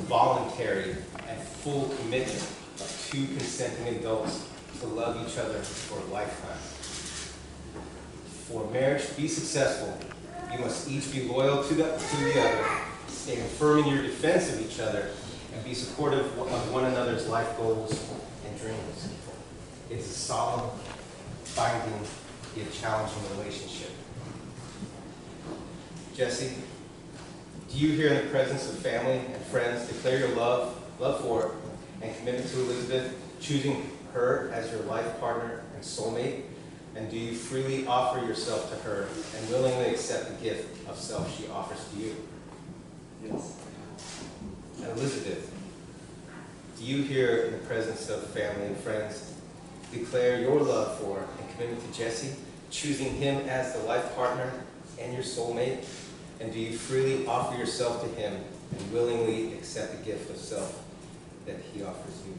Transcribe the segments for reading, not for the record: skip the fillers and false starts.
voluntary and full commitment of two consenting adults to love each other for a lifetime. For marriage to be successful, you must each be loyal to the other, stand firm in your defense of each other, and be supportive of one another's life goals and dreams. It's a solemn, binding, yet challenging relationship. Jesse, do you here in the presence of family and friends declare your love for and commitment to Elizabeth, choosing her as your life partner and soulmate? And do you freely offer yourself to her and willingly accept the gift of self she offers to you? Yes. And Elizabeth, do you here in the presence of family and friends declare your love for and commitment to Jesse, choosing him as the life partner and your soulmate? And do you freely offer yourself to him and willingly accept the gift of self that he offers you?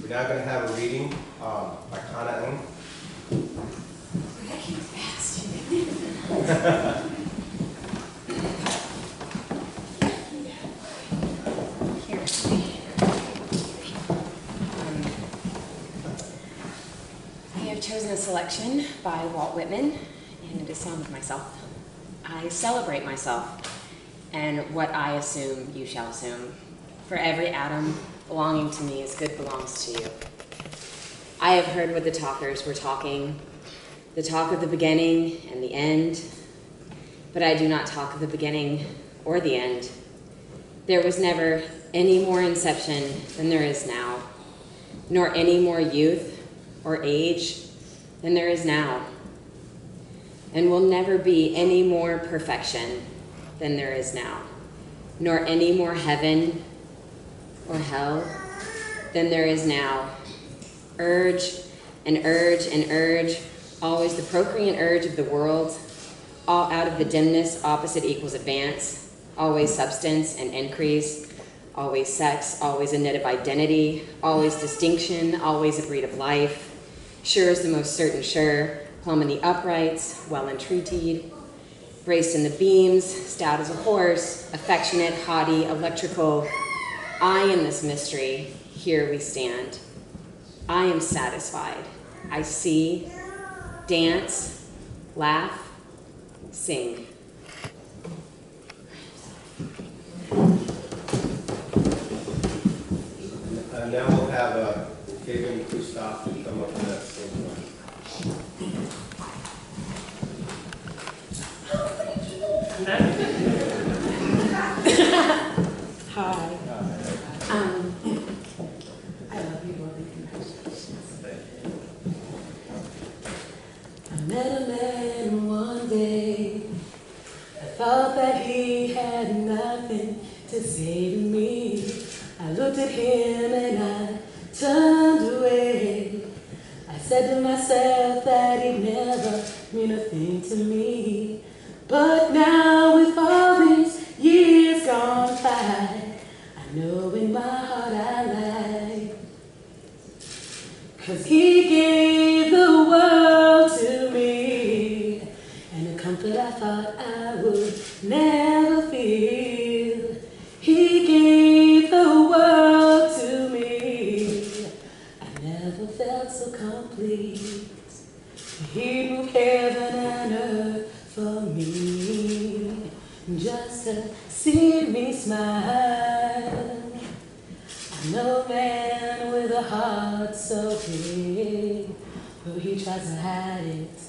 We're now going to have a reading by Kana Ng. That came fast. I have chosen a selection by Walt Whitman, and it is sung with myself. I celebrate myself, and what I assume, you shall assume. For every atom belonging to me as good belongs to you. I have heard what the talkers were talking, the talk of the beginning and the end, but I do not talk of the beginning or the end. There was never any more inception than there is now, nor any more youth or age than there is now, and will never be any more perfection than there is now, nor any more heaven or hell than there is now. Urge and urge and urge, always the procreant urge of the world, all out of the dimness, opposite equals advance, always substance and increase, always sex, always a net of identity, always distinction, always a breed of life, sure as the most certain sure, plumb in the uprights, well entreated, braced in the beams, stout as a horse, affectionate, haughty, electrical. I in this mystery, here we stand. I am satisfied. I see, dance, laugh, sing. Now we'll have Kevin Christoph to come up with that same one. Hi. I love you, Lord. Congratulations. I met a man one day. I thought that he had nothing to say to me. I looked at him and I turned away. I said to myself that he'd never mean a thing to me. But now with all these years gone by, I know in my heart I lied. 'Cause he gave the world to me, and a comfort I thought I would never feel. He gave the world to me. I never felt so complete. He moved heaven and earth for me, just to see me smile. I know a man with a heart so big, though he tries to hide it,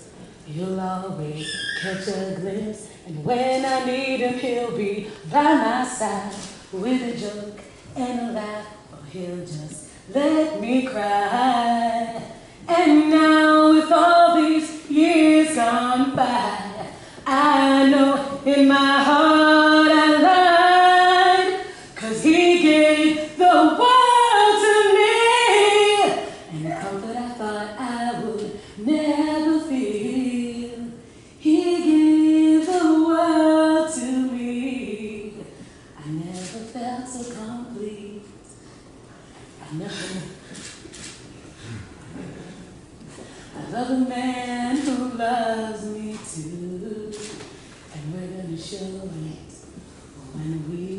you'll always catch a glimpse. And when I need him, he'll be by my side with a joke and a laugh, or he'll just let me cry. And now with all these years gone by, I know in my heart I lied. 'Cause he gave the world to me, and a comfort I thought I would never feel. He gave the world to me. I never felt so complete. I love a man who loves me too, and we're gonna show it when we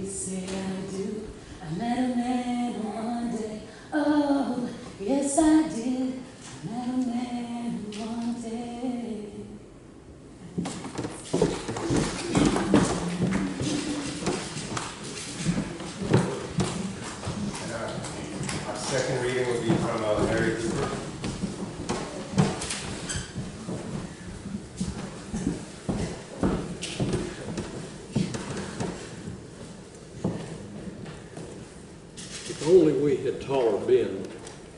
Only We Had Taller Been,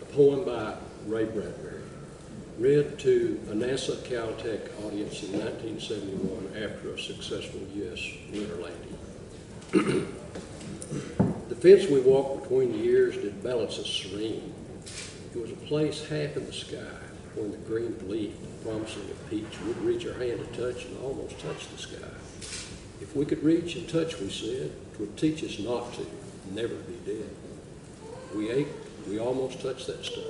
a poem by Ray Bradbury, read to a NASA Caltech audience in 1971 after a successful U.S. lunar landing. The fence we walked between the years did balance us serene. It was a place half in the sky, when the green leaf promising a peach would reach our hand to touch and almost touch the sky. If we could reach and touch, we said, 'twould teach us not to, never be dead. We ached, we almost touched that stuff.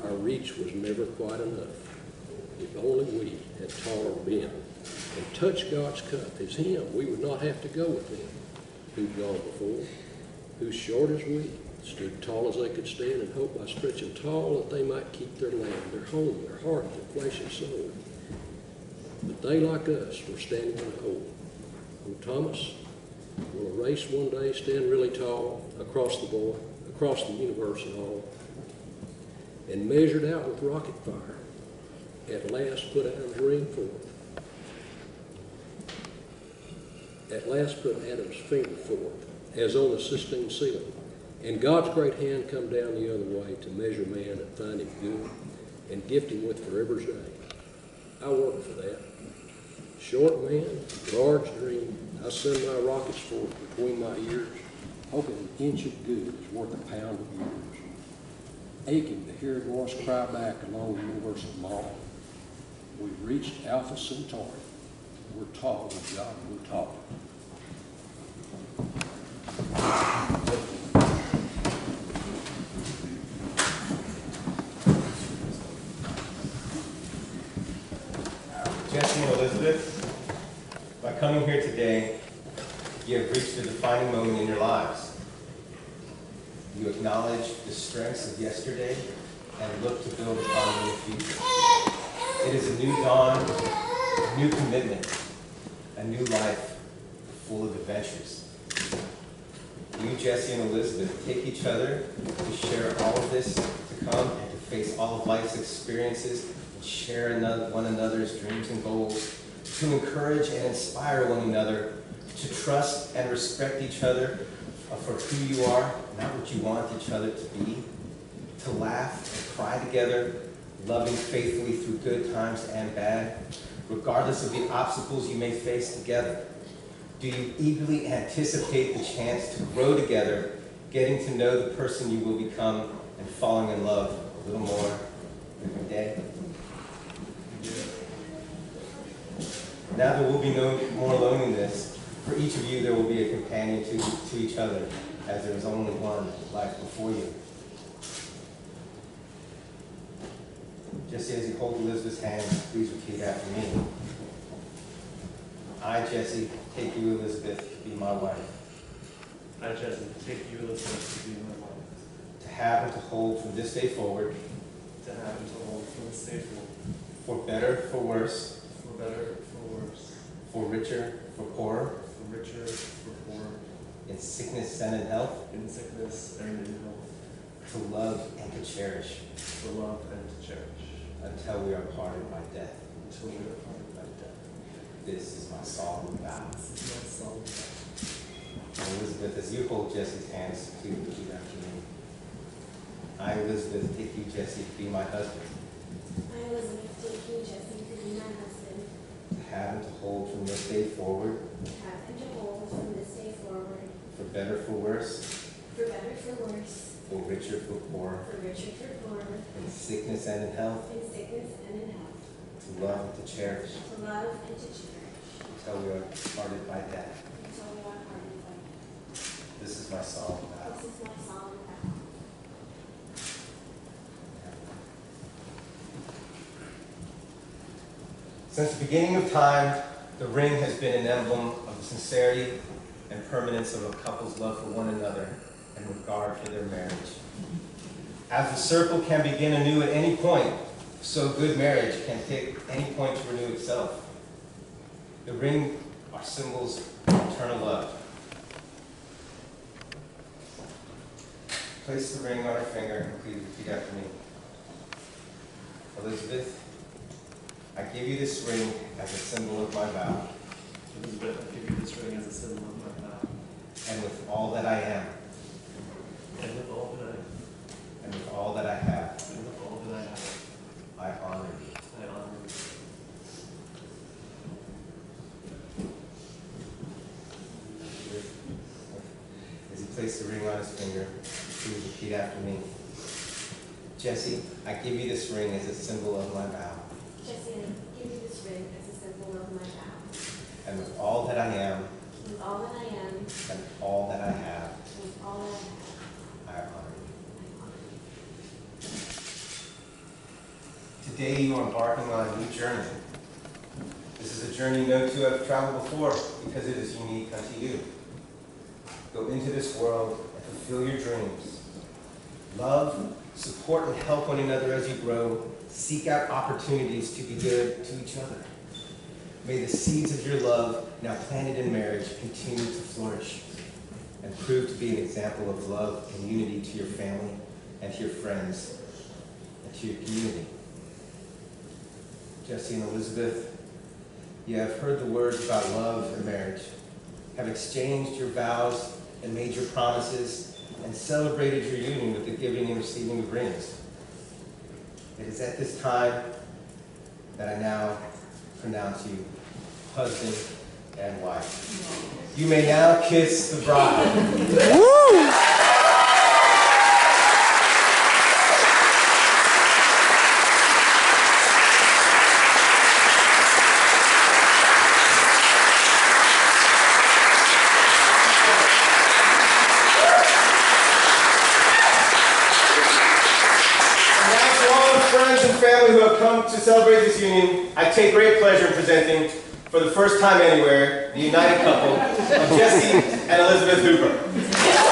Our reach was never quite enough. If only we had taller been and touched God's cup as him, we would not have to go with them who'd gone before, who short as we, stood tall as they could stand and hoped by stretching tall that they might keep their land, their home, their heart, their flesh and soul. But they, like us, were standing in a hole. Oh, Thomas, will a race one day stand really tall across the board, across the universe and all, and measured out with rocket fire, at last put Adam's ring forth. At last put Adam's finger forth, as on the Sistine ceiling, and God's great hand come down the other way to measure man and find him good and gift him with forever's day. I work for that. Short man, large dream, I send my rockets forth between my ears, hoping an inch of good is worth a pound of years. Aching to hear a voice cry back along the universal mall. We've reached Alpha Centauri. We're tall with God, we're tall. Jesse and Elizabeth, by coming here today, you have reached a defining moment in your lives. You acknowledge the strengths of yesterday and look to build upon them in the future. It is a new dawn, a new commitment, a new life full of adventures. You, Jesse and Elizabeth, take each other to share all of this to come and to face all of life's experiences and share one another's dreams and goals, to encourage and inspire one another, to trust and respect each other for who you are, not what you want each other to be, to laugh and cry together, loving faithfully through good times and bad, regardless of the obstacles you may face together. Do you eagerly anticipate the chance to grow together, getting to know the person you will become and falling in love a little more every day? Now there will be no more loneliness. For each of you, there will be a companion to each other, as there is only one life before you. Just as you hold Elizabeth's hand, please repeat after me. I, Jesse, take you, Elizabeth, to be my wife. I, Jesse, take you, Elizabeth, to be my wife. To have and to hold from this day forward. To have and to hold from this day forward. For better, for worse. For better, for worse. For richer, for poorer. For richer, for poorer. In sickness and in health. In sickness and in health. To love and to cherish. To love and to cherish. Until we are parted by death. Until we are parted by death. This is my solemn vow. This is my solemn vow. Elizabeth, as you hold Jesse's hands, please repeat after me. I, Elizabeth, take you, Jesse, to be my husband. I, Elizabeth, take you, Jesse, to be my husband. To have and to hold from this day forward. To have and to hold from this day forward. For better, for worse. For better, for worse. For richer, for poorer. For richer, for poorer. In sickness and in health. In sickness and in health. To love and to cherish. To love and to cherish. Until we are parted by death. Until we are parted by death. This is my solemn vow. This is my solemn vow. Since the beginning of time, the ring has been an emblem of the sincerity and permanence of a couple's love for one another and regard for their marriage. As the circle can begin anew at any point, so good marriage can take any point to renew itself. The ring are symbols of eternal love. Place the ring on her finger and please repeat after me. Elizabeth, I give you this ring as a symbol of my vow. Elizabeth, I give you this ring as a symbol of my vow. And with all that I am, place the ring on his finger. Please repeat after me. Jesse, I give you this ring as a symbol of my vow. Jesse, I give you this ring as a symbol of my vow. And with all that I am, With all that I am, and all that I have, and with all that I have, I honor you. I honor you. Today you are embarking on a new journey. This is a journey no two have traveled before because it is unique unto you. Go into this world and fulfill your dreams. Love, support, and help one another as you grow. Seek out opportunities to be good to each other. May the seeds of your love, now planted in marriage, continue to flourish and prove to be an example of love and unity to your family and to your friends and to your community. Jesse and Elizabeth, you have heard the words about love and marriage, have exchanged your vows and made your promises, and celebrated your union with the giving and receiving of rings. It is at this time that I now pronounce you husband and wife. You may now kiss the bride. Family who have come to celebrate this union, I take great pleasure in presenting, for the first time anywhere, the united couple of Jesse and Elizabeth Hooper.